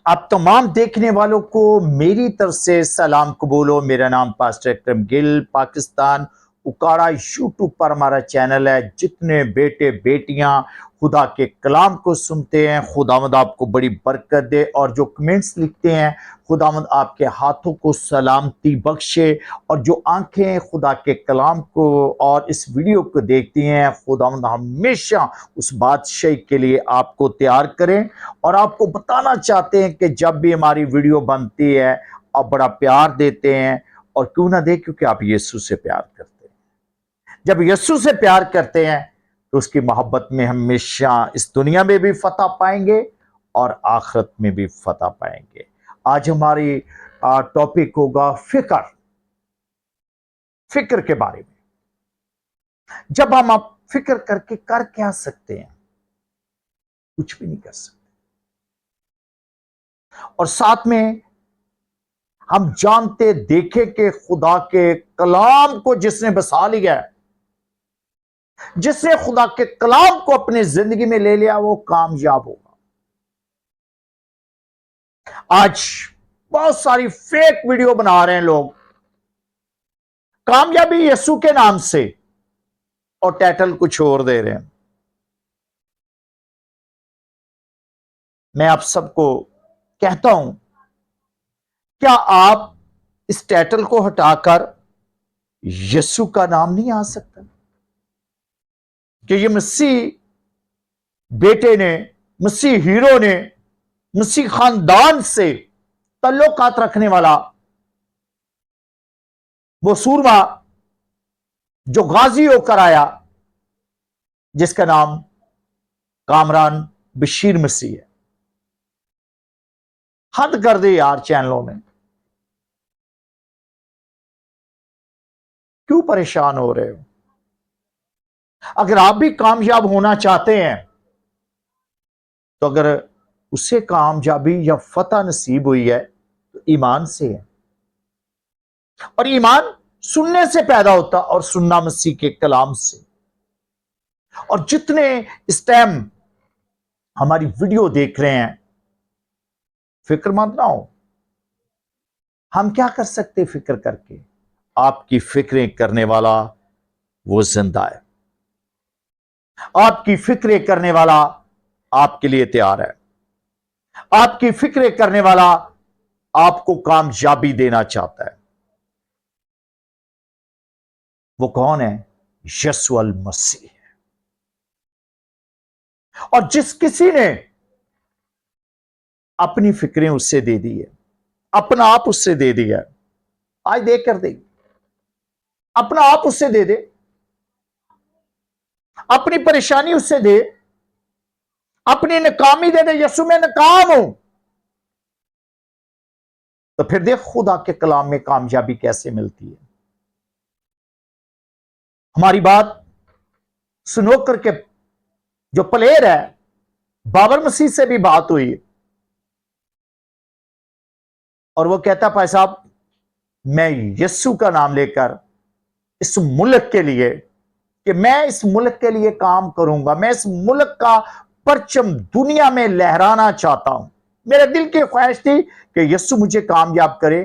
आप तमाम देखने वालों को मेरी तरफ से सलाम कबूलो। मेरा नाम पास्टर अकरम गिल, पाकिस्तान उकाड़ा यूट्यूब पर हमारा चैनल है। जितने बेटे बेटियां खुदा के कलाम को सुनते हैं, खुदावंद आपको बड़ी बरकत दे। और जो कमेंट्स लिखते हैं, खुदावंद आपके हाथों को सलामती बख्शे। और जो आंखें खुदा के कलाम को और इस वीडियो को देखती हैं, खुदावंद हमेशा उस बादशाही के लिए आपको तैयार करें। और आपको बताना चाहते हैं कि जब भी हमारी वीडियो बनती है, आप बड़ा प्यार देते हैं। और क्यों ना दे, क्योंकि आप यीशु से प्यार करते हैं। जब यीशु से प्यार करते हैं तो उसकी मोहब्बत में हमेशा इस दुनिया में भी फतह पाएंगे और आखिरत में भी फतह पाएंगे। आज हमारी टॉपिक होगा फिक्र। फिक्र के बारे में। जब हम आप फिक्र करके कर क्या सकते हैं? कुछ भी नहीं कर सकते। और साथ में हम जानते देखे कि खुदा के कलाम को जिसने बसा लिया है, जिसने खुदा के कलाम को अपनी जिंदगी में ले लिया, वो कामयाब होगा। आज बहुत सारी फेक वीडियो बना रहे हैं लोग, कामयाबी यीशु के नाम से, और टाइटल कुछ और दे रहे हैं। मैं आप सबको कहता हूं, क्या आप इस टाइटल को हटाकर यीशु का नाम नहीं आ सकता? कि ये मसीह बेटे ने, मसीह हीरो ने, मसीह खानदान से ताल्लुकात रखने वाला वो सूरमा जो गाजी होकर आया, जिसका नाम कामरान बशीर मसीह है। हद कर दे यार चैनलों में, क्यों परेशान हो रहे हो? अगर आप भी कामयाब होना चाहते हैं तो अगर उसे कामयाबी या फतह नसीब हुई है तो ईमान से है। और ईमान सुनने से पैदा होता, और सुनना मसीह के कलाम से। और जितने इस टाइम हमारी वीडियो देख रहे हैं, फिक्रमंद ना हो। हम क्या कर सकते फिक्र करके? आपकी फिक्रें करने वाला वो जिंदा है। आपकी फिक्रें करने वाला आपके लिए तैयार है। आपकी फिक्रें करने वाला आपको कामयाबी देना चाहता है। वो कौन है? यीशु अल मसीह। और जिस किसी ने अपनी फिक्रें उससे दे दी है, अपना आप उससे दे दिया है, आज देख कर दे, अपना आप उससे दे दे, अपनी परेशानी उससे दे, अपनी नाकामी दे दे, यीशु मैं नाकाम हूं, तो फिर देख खुदा के कलाम में कामयाबी कैसे मिलती है। हमारी बात सुनो करके जो प्लेयर है, बाबर मसीह से भी बात हुई, और वो कहता भाई साहब, मैं यीशु का नाम लेकर इस मुल्क के लिए, कि मैं इस मुल्क के लिए काम करूंगा, मैं इस मुल्क का परचम दुनिया में लहराना चाहता हूं। मेरे दिल की ख्वाहिश थी कि यीशु मुझे कामयाब करे,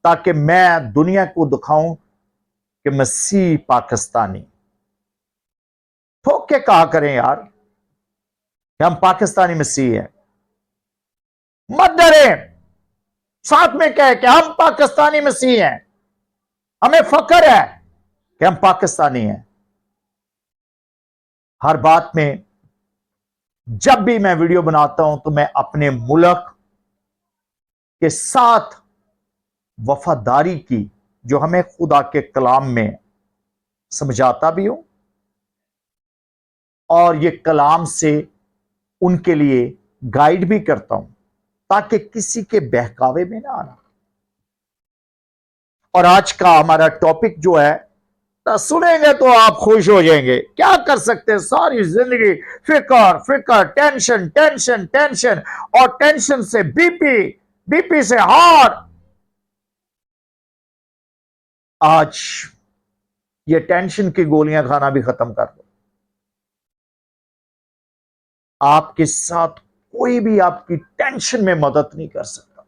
ताकि मैं दुनिया को दिखाऊं कि मसीह पाकिस्तानी। ठोक के कहा करें यार कि हम पाकिस्तानी मसीह हैं। मत डरें, साथ में कहे कि हम पाकिस्तानी मसीह हैं, हमें फख्र है कि हम पाकिस्तानी हैं। हर बात में जब भी मैं वीडियो बनाता हूं तो मैं अपने मुल्क के साथ वफादारी की, जो हमें खुदा के कलाम में समझाता भी हूं, और ये कलाम से उनके लिए गाइड भी करता हूं, ताकि किसी के बहकावे में ना आना। और आज का हमारा टॉपिक जो है, तो सुनेंगे तो आप खुश हो जाएंगे। क्या कर सकते हैं, सारी जिंदगी फिक्र फिक्र, टेंशन टेंशन टेंशन, और टेंशन से बीपी, बीपी से हार्ट। आज ये टेंशन की गोलियां खाना भी खत्म कर दो। आपके साथ कोई भी आपकी टेंशन में मदद नहीं कर सकता।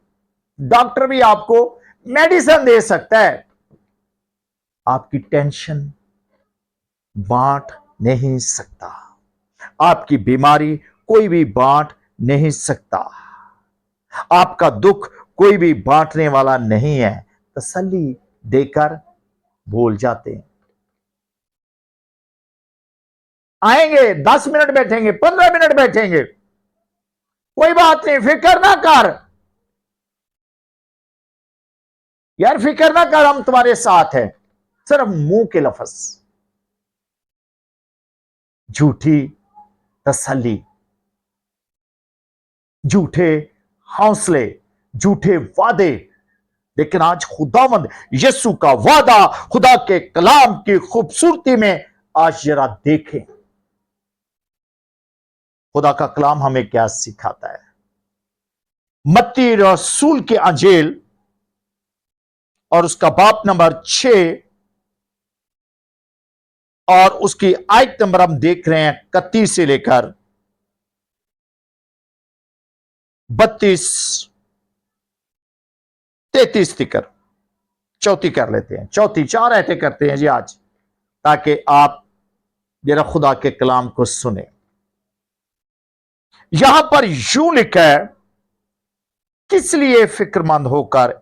डॉक्टर भी आपको मेडिसिन दे सकता है, आपकी टेंशन बांट नहीं सकता। आपकी बीमारी कोई भी बांट नहीं सकता। आपका दुख कोई भी बांटने वाला नहीं है। तसल्ली देकर भूल जाते हैं। आएंगे, 10 मिनट बैठेंगे, 15 मिनट बैठेंगे, कोई बात नहीं, फिक्र ना कर यार, फिक्र ना कर, हम तुम्हारे साथ हैं। सिर्फ मुंह के लफ्ज, झूठी तसल्ली, झूठे हौसले, झूठे वादे। लेकिन आज खुदावंद यीशु का वादा, खुदा के कलाम की खूबसूरती में आज जरा देखें, खुदा का कलाम हमें क्या सिखाता है। मत्ती रसूल के अंजील और उसका बाब नंबर 6 और उसकी आयत नंबर हम देख रहे हैं 31 से लेकर 32 33 तक। चौथी कर लेते हैं, चौथी 4 आयतें करते हैं जी आज, ताकि आप जरा खुदा के कलाम को सुने। यहां पर यूं लिखा है, किस लिए फिक्रमंद होकर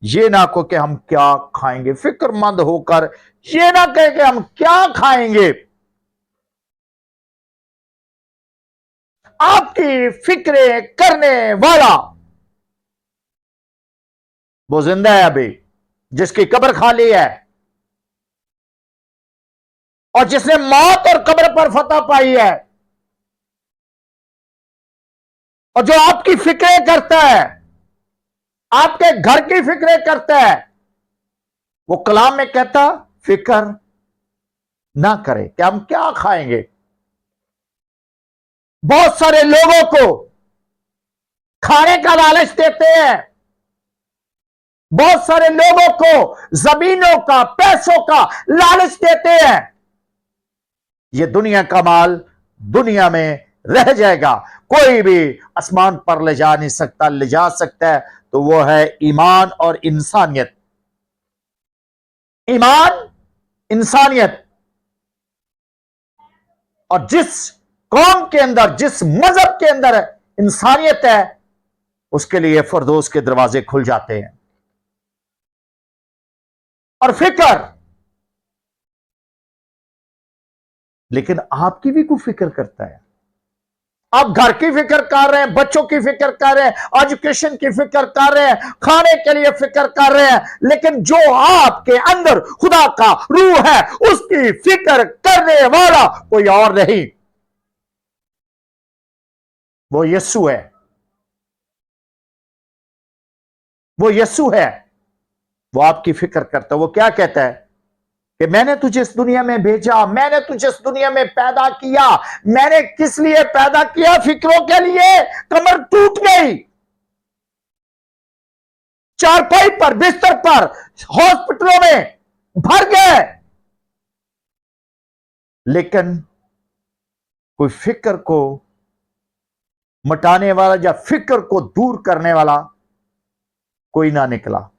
ये ना कहो कि हम क्या खाएंगे, फिक्रमंद होकर ये ना कहे कि हम क्या खाएंगे। आपकी फिक्रें करने वाला वो जिंदा है अभी, जिसकी कब्र खाली है और जिसने मौत और कब्र पर फतह पाई है, और जो आपकी फिक्रें करता है, आपके घर की फिक्रें करता है, वो कलाम में कहता फिक्र ना करे कि हम क्या खाएंगे। बहुत सारे लोगों को खाने का लालच देते हैं, बहुत सारे लोगों को जमीनों का, पैसों का लालच देते हैं। ये दुनिया का माल दुनिया में रह जाएगा, कोई भी आसमान पर ले जा नहीं सकता। ले जा सकता है तो वो है ईमान और इंसानियत। ईमान, इंसानियत। और जिस कौम के अंदर, जिस मजहब के अंदर इंसानियत है, उसके लिए फरदौस के दरवाजे खुल जाते हैं। और फिक्र, लेकिन आपकी भी कोई फिक्र करता है। आप घर की फिक्र कर रहे हैं, बच्चों की फिक्र कर रहे हैं, एजुकेशन की फिक्र कर रहे हैं, खाने के लिए फिक्र कर रहे हैं, लेकिन जो आपके अंदर खुदा का रूह है, उसकी फिक्र करने वाला कोई और नहीं, वो यीशु है। वो यीशु है, वो आपकी फिक्र करता है। वो क्या कहता है कि मैंने तुझे इस दुनिया में भेजा, मैंने तुझे इस दुनिया में पैदा किया। मैंने किस लिए पैदा किया? फिक्रों के लिए। कमर टूट गई, चारपाई पर, बिस्तर पर, हॉस्पिटलों में भर गए, लेकिन कोई फिक्र को मिटाने वाला या फिक्र को दूर करने वाला कोई ना निकला।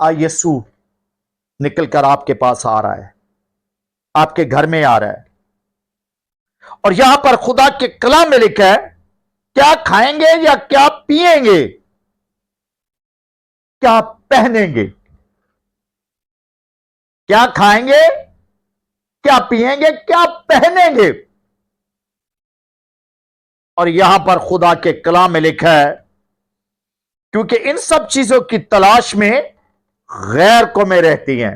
आज यीशु निकलकर आपके पास आ रहा है, आपके घर में आ रहा है। और यहां पर खुदा के कलाम में लिखा है, क्या खाएंगे या क्या पिएंगे, क्या पहनेंगे। क्या खाएंगे, क्या पिएंगे, क्या पहनेंगे। और यहां पर खुदा के कलाम में लिखा है, क्योंकि इन सब चीजों की तलाश में गैर कौमें रहती हैं।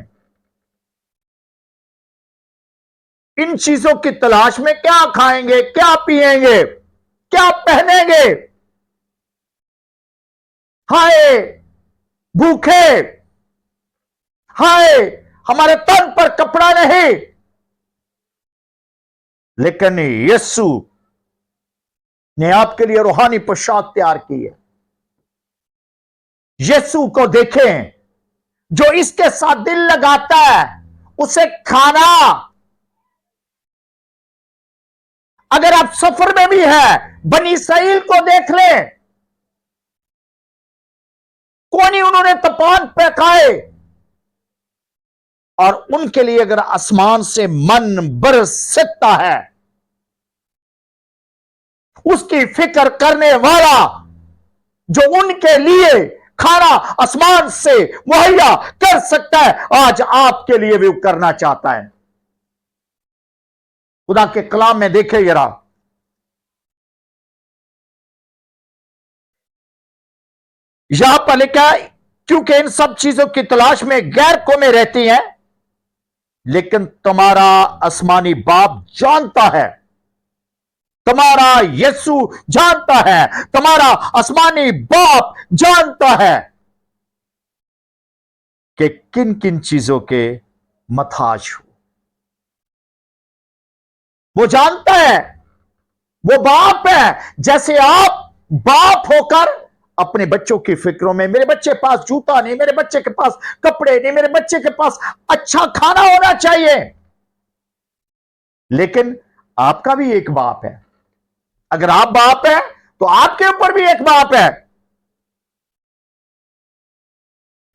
इन चीजों की तलाश में क्या खाएंगे, क्या पिएंगे, क्या पहनेंगे। हाय भूखे, हाय हमारे तन पर कपड़ा नहीं। लेकिन यीशु ने आपके लिए रूहानी पोशाक तैयार की है। यीशु को देखें, जो इसके साथ दिल लगाता है, उसे खाना अगर आप सफर में भी है, बनी इसराइल को देख लें, कौन ही उन्होंने तपान पकाए, और उनके लिए अगर आसमान से मन बरस सकता है, उसकी फिक्र करने वाला जो उनके लिए खाना आसमान से मुहैया कर सकता है, आज आपके लिए भी करना चाहता है। खुदा के कलाम में देखे जरा, यहां पर लिखा है, क्योंकि इन सब चीजों की तलाश में गैर कौमें रहती हैं, लेकिन तुम्हारा आसमानी बाप जानता है, तुम्हारा यीशु जानता है, तुम्हारा आसमानी बाप जानता है कि किन किन चीजों के मथाज हो। वो जानता है, वो बाप है। जैसे आप बाप होकर अपने बच्चों की फिक्रों में, मेरे बच्चे के पास जूता नहीं, मेरे बच्चे के पास कपड़े नहीं, मेरे बच्चे के पास अच्छा खाना होना चाहिए, लेकिन आपका भी एक बाप है। अगर आप बाप है तो आपके ऊपर भी एक बाप है।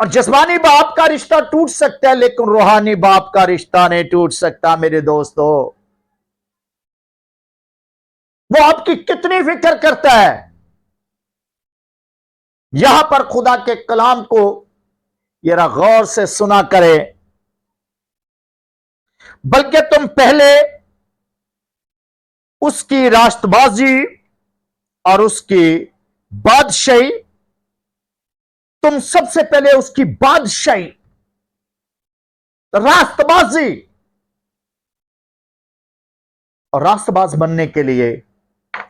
और जिस्मानी बाप का रिश्ता टूट सकता है, लेकिन रूहानी बाप का रिश्ता नहीं टूट सकता। मेरे दोस्तों, वो आपकी कितनी फिक्र करता है। यहां पर खुदा के कलाम को जरा गौर से सुना करें, बल्कि तुम पहले उसकी रास्तबाजी और उसकी बादशाही, तुम सबसे पहले उसकी बादशाही, रास्तबाजी, और रास्तबाज बनने के लिए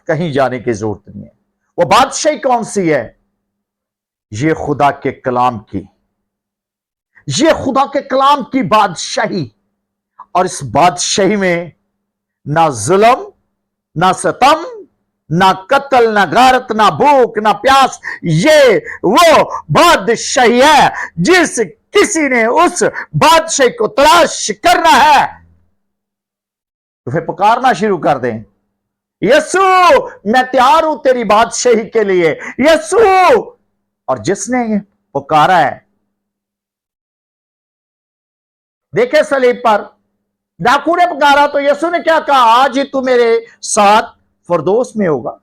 कहीं जाने की जरूरत नहीं है। वो बादशाही कौन सी है? ये खुदा के कलाम की, ये खुदा के कलाम की बादशाही। और इस बादशाही में ना जुल्म, ना सतम, ना कत्ल, ना गारत, ना भूख, ना प्यास। ये वो बादशाही है। जिस किसी ने उस बादशाही को तलाश करना है तो फिर पुकारना शुरू कर दें, यीशु मैं तैयार हूं तेरी बादशाही के लिए, यीशु। और जिसने पुकारा है, देखे सलीब पर डाकू ने पुकारा तो यीशु ने क्या कहा? आज ही तू मेरे साथ फरदौस में होगा।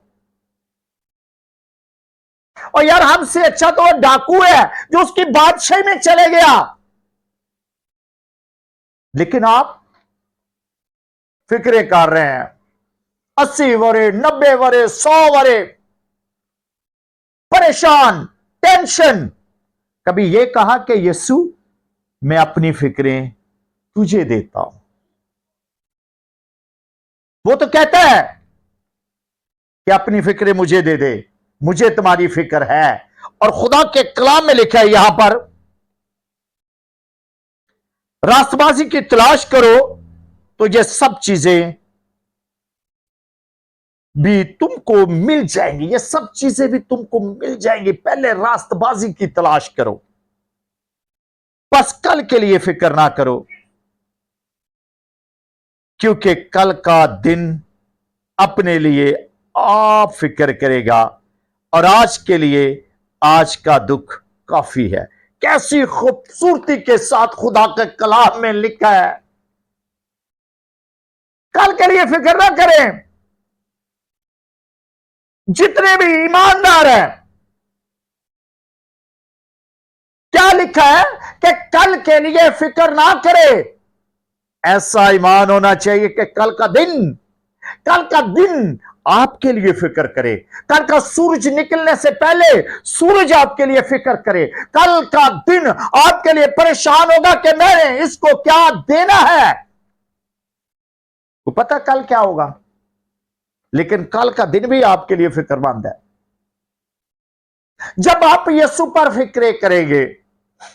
और यार, हमसे अच्छा तो वो डाकू है जो उसकी बादशाही में चले गया। लेकिन आप फिक्रे कर रहे हैं, 80 वरे, 90 वरे, 100 वरे परेशान, टेंशन। कभी यह कहा कि यीशु मैं अपनी फिक्रें तुझे देता हूं? वो तो कहता है कि अपनी फिक्रें मुझे दे दे, मुझे तुम्हारी फिक्र है। और खुदा के कलाम में लिखा है यहां पर, रास्तबाजी की तलाश करो तो ये सब चीजें भी तुमको मिल जाएंगी, ये सब चीजें भी तुमको मिल जाएंगी। पहले रास्तबाजी की तलाश करो, बस कल के लिए फिक्र ना करो, क्योंकि कल का दिन अपने लिए आप फिक्र करेगा, और आज के लिए आज का दुख काफी है। कैसी खूबसूरती के साथ खुदा के कलाम में लिखा है, कल के लिए फिक्र ना करें। जितने भी ईमानदार हैं, क्या लिखा है कि कल के लिए फिक्र ना करे। ऐसा ईमान होना चाहिए कि कल का दिन आपके लिए फिक्र करे। कल का सूरज निकलने से पहले सूरज आपके लिए फिक्र करे। कल का दिन आपके लिए परेशान होगा कि मैंने इसको क्या देना है। तो पता कल क्या होगा, लेकिन कल का दिन भी आपके लिए फिक्रमंद है। जब आप यीशु पर फिक्रे करेंगे,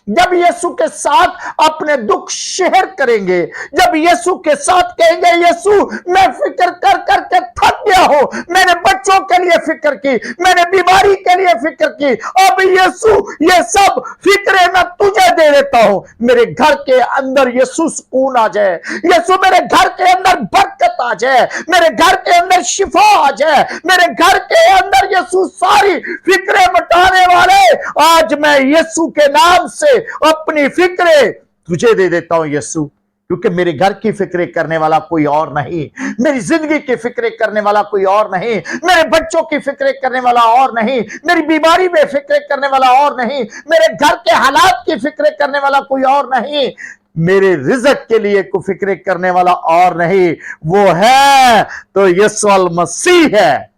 जब यीशु के साथ अपने दुख शेयर करेंगे, जब यीशु के साथ कहेंगे यीशु मैं फिक्र कर करके थक गया हूं, मैंने बच्चों के लिए फिक्र की, मैंने बीमारी के लिए फिक्र की, अब यीशु ये सब फिक्रे मैं तुझे दे देता हूं, मेरे घर के अंदर यीशु सुकून आ जाए, यीशु मेरे घर के अंदर बरकत आ जाए, मेरे घर के अंदर शिफा आ जाए, मेरे घर के अंदर यीशु सारी फिक्रे मिटाने वाले, आज मैं यीशु के नाम से अपनी फिक्रे तुझे दे देता हूं यीशु, क्योंकि मेरे घर की फिक्रे करने वाला कोई और नहीं, मेरी जिंदगी की फिक्रे करने वाला कोई और नहीं, मेरे बच्चों की फिक्रे करने वाला और नहीं, मेरी बीमारी में फिक्रे करने वाला और नहीं, मेरे घर के हालात की फिक्रे करने वाला कोई और नहीं, मेरे रिज़्क के लिए को फिक्रे करने वाला और नहीं, वो है तो यीशु मसीह है,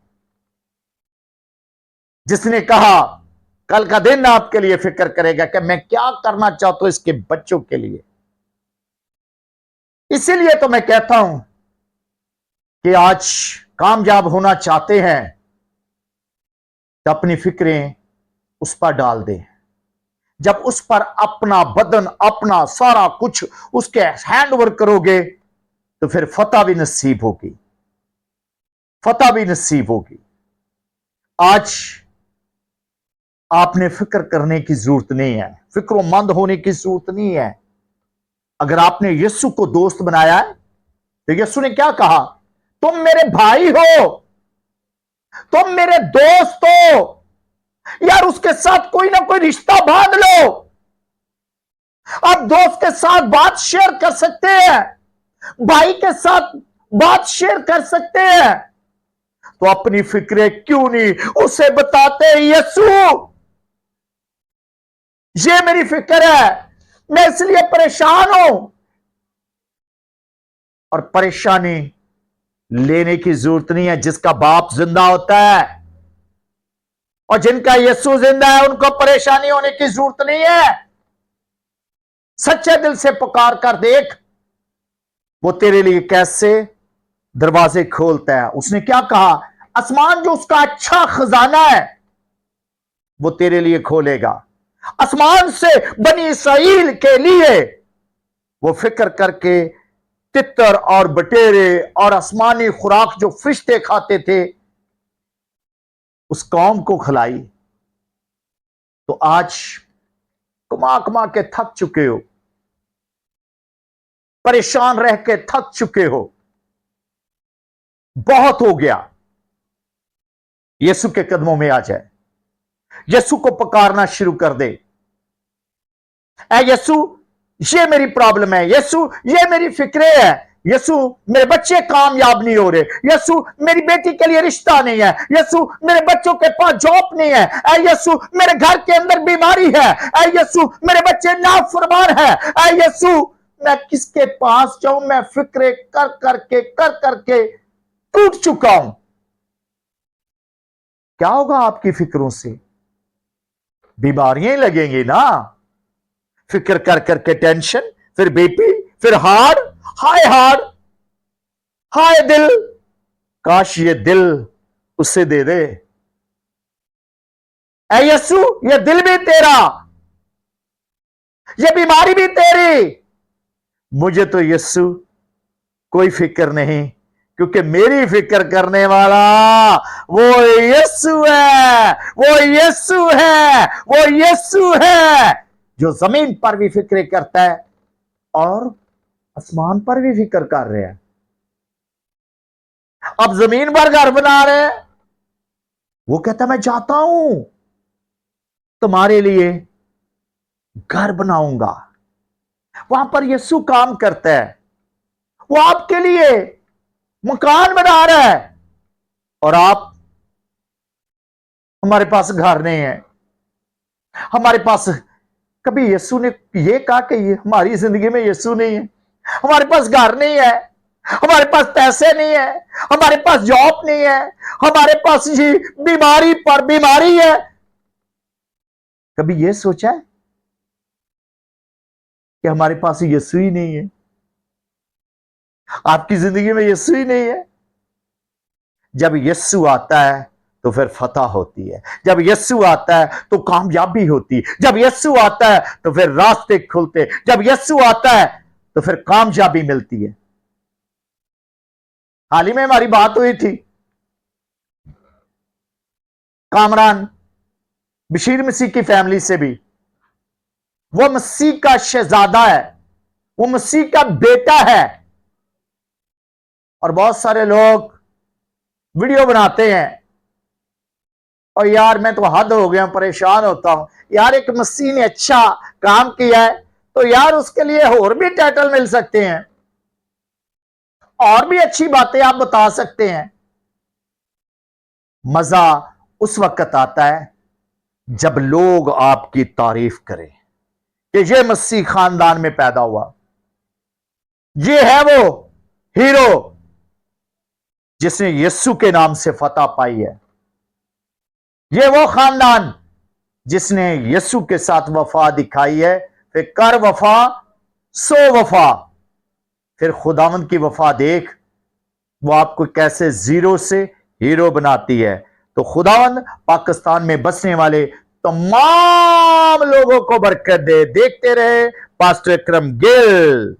जिसने कहा कल का दिन आपके लिए फिक्र करेगा कि मैं क्या करना चाहता हूं इसके बच्चों के लिए। इसीलिए तो मैं कहता हूं कि आज कामयाब होना चाहते हैं तो अपनी फिक्रें उस पर डाल दें। जब उस पर अपना बदन, अपना सारा कुछ उसके हैंड ओवर करोगे तो फिर फतह भी नसीब होगी, फतह भी नसीब होगी। आज आपने फिक्र करने की जरूरत नहीं है, फिक्रोमंद होने की जरूरत नहीं है। अगर आपने यीशु को दोस्त बनाया है तो यीशु ने क्या कहा, तुम मेरे भाई हो, तुम मेरे दोस्त हो, यार उसके साथ कोई ना कोई रिश्ता बांध लो। आप दोस्त के साथ बात शेयर कर सकते हैं, भाई के साथ बात शेयर कर सकते हैं, तो अपनी फिक्रें क्यों नहीं उसे बताते, यीशु ये मेरी फिक्र है, मैं इसलिए परेशान हूं। और परेशानी लेने की जरूरत नहीं है, जिसका बाप जिंदा होता है और जिनका यीशु जिंदा है उनको परेशानी होने की जरूरत नहीं है। सच्चे दिल से पुकार कर देख, वो तेरे लिए कैसे दरवाजे खोलता है। उसने क्या कहा, आसमान जो उसका अच्छा खजाना है वो तेरे लिए खोलेगा। आसमान से बनी इसराइल के लिए वो फिक्र करके तितर और बटेरे और आसमानी खुराक जो फरिश्ते खाते थे उस कौम को खिलाई। तो आज कमा कमा के थक चुके हो, परेशान रह के थक चुके हो, बहुत हो गया, यीशु के कदमों में आ जाए, यीशु को पुकारना शुरू कर दे। ऐ यीशु ये मेरी प्रॉब्लम है, यीशु ये मेरी फिक्रे है, यीशु मेरे बच्चे कामयाब नहीं हो रहे, यीशु मेरी बेटी के लिए रिश्ता नहीं है, यीशु मेरे बच्चों के पास जॉब नहीं है, ऐ यीशु मेरे घर के अंदर बीमारी है, ऐ यीशु मेरे बच्चे नाफरमान है, ऐ यीशु मैं किसके पास जाऊं, मैं फिक्रे कर करके टूट चुका हूं। क्या होगा आपकी फिक्रों से, बीमारियां लगेंगी ना, फिक्र कर करके टेंशन, फिर बीपी, फिर हार्ट, हाय दिल, काश ये दिल उसे दे दे। ऐ यीशु ये दिल भी तेरा, ये बीमारी भी तेरी, मुझे तो यीशु कोई फिक्र नहीं, क्योंकि मेरी फिक्र करने वाला वो यीशु है, वो यीशु है, वो यीशु है जो जमीन पर भी फिक्र करता है और आसमान पर भी फिक्र कर रहे हैं। अब जमीन पर घर बना रहे हैं, वो कहता मैं जाता हूं तुम्हारे लिए घर बनाऊंगा। वहां पर यीशु काम करता है, वो आपके लिए मकान बना रहा है और आप, हमारे पास घर नहीं है, हमारे पास, कभी यीशु ने यह कहा कि ये हमारी जिंदगी में यीशु नहीं है, हमारे पास घर नहीं है, हमारे पास पैसे नहीं है, हमारे पास जॉब नहीं है, हमारे पास जी बीमारी पर बीमारी है। कभी यह सोचा है कि हमारे पास यीशु ही नहीं है, आपकी जिंदगी में यीशु ही नहीं है। जब यीशु आता है तो फिर फतह होती है। जब यस्सु आता है तो कामयाबी होती है। जब यस्सु आता है तो फिर रास्ते खुलते। जब यस्सु आता है तो फिर कामयाबी मिलती है। हाल ही में हमारी बात हुई थी कामरान बशीर मसीह की फैमिली से भी। वो मसीह का शहजादा है, वो मसीह का बेटा है। और बहुत सारे लोग वीडियो बनाते हैं और यार मैं तो हद हो गया, परेशान होता हूं यार। एक मसीह ने अच्छा काम किया है तो यार उसके लिए और भी टाइटल मिल सकते हैं, और भी अच्छी बातें आप बता सकते हैं। मजा उस वक्त आता है जब लोग आपकी तारीफ करें कि ये मसीह खानदान में पैदा हुआ, ये है वो हीरो जिसने यीशु के नाम से फतह पाई है, ये वो खानदान जिसने यीशु के साथ वफा दिखाई है। फिर कर वफा सो वफा। फिर खुदावंद की वफा देख, वो आपको कैसे जीरो से हीरो बनाती है। तो खुदावंद पाकिस्तान में बसने वाले तमाम लोगों को बरकत दे। देखते रहे पास्टर विक्रम गिल।